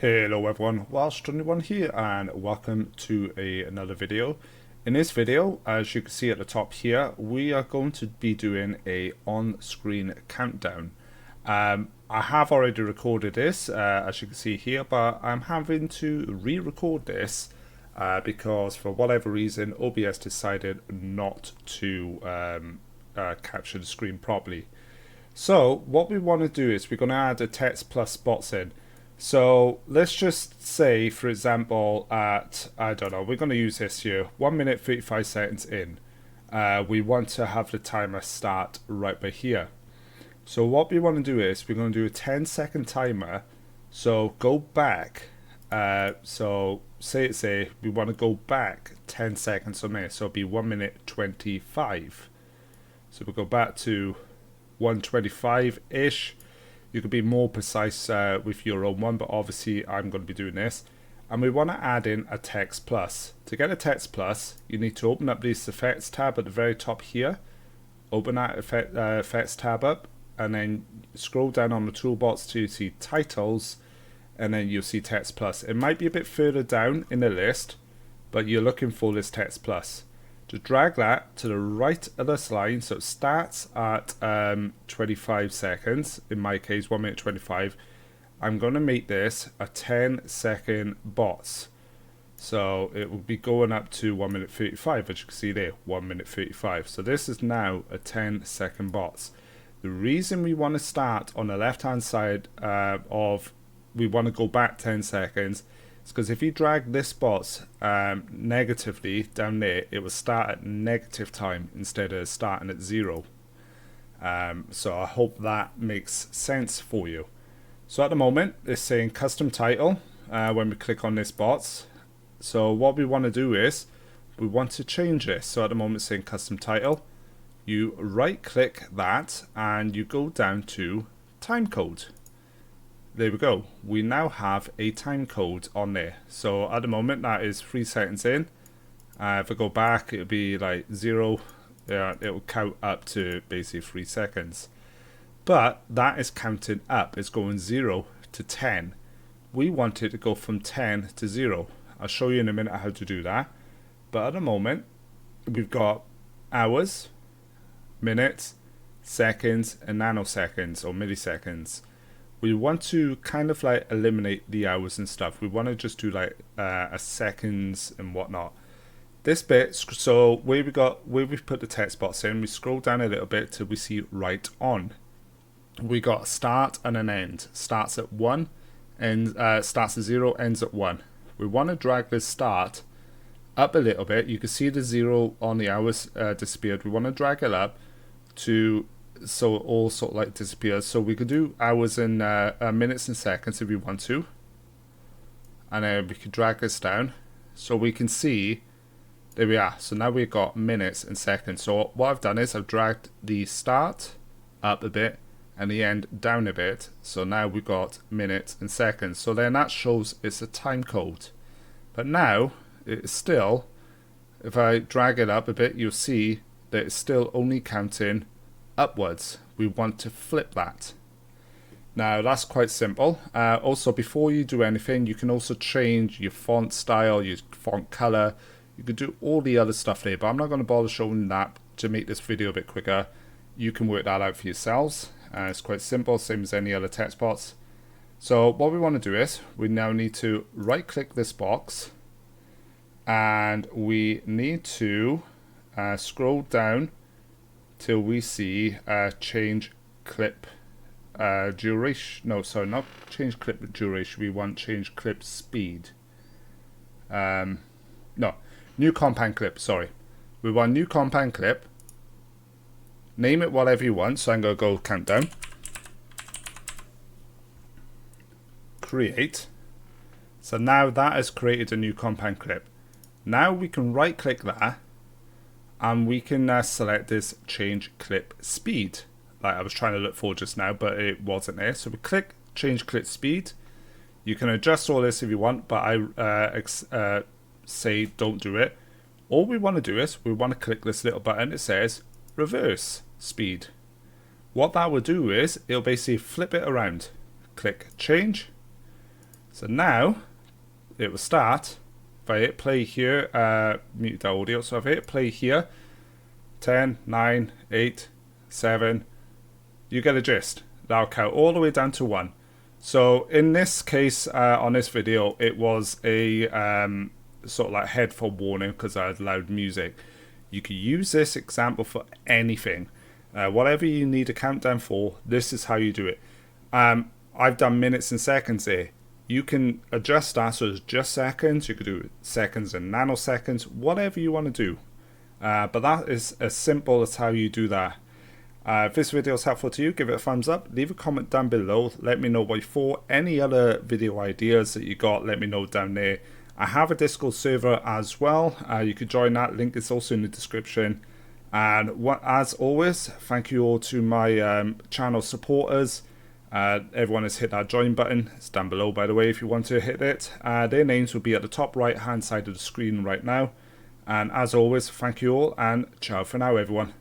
Hello everyone, Welsh21 here and welcome to another video. In this video, as you can see at the top here, we are going to be doing a on-screen countdown. I have already recorded this, as you can see here, but I'm having to re-record this because for whatever reason OBS decided not to capture the screen properly. So what we want to do is we're going to add a text plus spots in. So let's just say, for example, at, I don't know, we're going to use this here, 1 minute 35 seconds in. We want to have the timer start right by here. So what we want to do is we're going to do a 10-second timer. So go back. So say we want to go back 10 seconds on there. So it'll be 1 minute 25. So we'll go back to 125-ish. You could be more precise with your own one, but obviously I'm going to be doing this. And we want to add in a text plus. To get a text plus, you need to open up this effects tab at the very top here. Open that effects tab up, and then scroll down on the toolbox to see titles, and then you'll see text plus. It might be a bit further down in the list, but you're looking for this text plus. To drag that to the right of this line, so it starts at 25 seconds, in my case 1 minute 25. I'm going to make this a 10-second bots. So it will be going up to 1 minute 35, as you can see there, 1 minute 35. So this is now a 10-second bots. The reason we want to start on the left hand side we want to go back 10 seconds, because if you drag this box negatively down there, it will start at negative time instead of starting at 0. So I hope that makes sense for you. So at the moment it's saying custom title when we click on this box. So what we want to do is we want to change this. So at the moment it's saying custom title. You right click that and you go down to time code. There we go. We now have a time code on there. So at the moment that is 3 seconds in. If I go back, it'll be like 0. It'll count up to basically 3 seconds. But that is counting up. It's going 0 to 10. We want it to go from 10 to 0. I'll show you in a minute how to do that. But at the moment, we've got hours, minutes, seconds, and nanoseconds or milliseconds. We want to kind of like eliminate the hours and stuff. We want to just do like a seconds and whatnot. This bit, so where we've put the text box in, we scroll down a little bit till we see right on. We got a start and an end. Starts at 1 and starts at 0, ends at 1. We want to drag this start up a little bit. You can see the 0 on the hours disappeared. We want to drag it up to so it all sort of like disappears. So we could do hours and minutes and seconds if we want to, and then we could drag this down so we can see. There we are. So now we've got minutes and seconds. So what I've done is I've dragged the start up a bit and the end down a bit. So now we've got minutes and seconds. So then that shows it's a time code. But now it's still, if I drag it up a bit, you'll see that it's still only counting upwards. We want to flip that. Now that's quite simple. Also, before you do anything, you can also change your font style, your font color. You can do all the other stuff there, but I'm not going to bother showing that to make this video a bit quicker. You can work that out for yourselves. It's quite simple, same as any other text box. So what we want to do is we now need to right click this box and we need to scroll down till we see change clip duration. No, sorry, not change clip duration. We want change clip speed. No, new compound clip. Sorry, we want new compound clip. Name it whatever you want. So I'm going to go countdown. Create. So now that has created a new compound clip. Now we can right click that. And we can select this change clip speed, like I was trying to look for just now, but it wasn't there. So we click change clip speed. You can adjust all this if you want, but I say don't do it. All we want to do is we want to click this little button. It says reverse speed. What that will do is it'll basically flip it around. Click change. So now it will start. If I hit play here, mute the audio. So if I hit play here, 10, 9, 8, 7, you get a gist. That'll count all the way down to 1. So in this case, on this video, it was a sort of like headphone warning because I had loud music. You can use this example for anything. Whatever you need a countdown for, this is how you do it. I've done minutes and seconds here. You can adjust that so it's just seconds. You could do seconds and nanoseconds, whatever you want to do. But that is as simple as how you do that. If this video is helpful to you, give it a thumbs up. Leave a comment down below. Let me know what you thought. Any other video ideas that you got, let me know down there. I have a Discord server as well. You could join that. Link is also in the description. And as always, thank you all to my channel supporters. Everyone has hit that join button. It's down below, by the way, if you want to hit it. Their names will be at the top right hand side of the screen right now. And as always, thank you all, and ciao for now, everyone.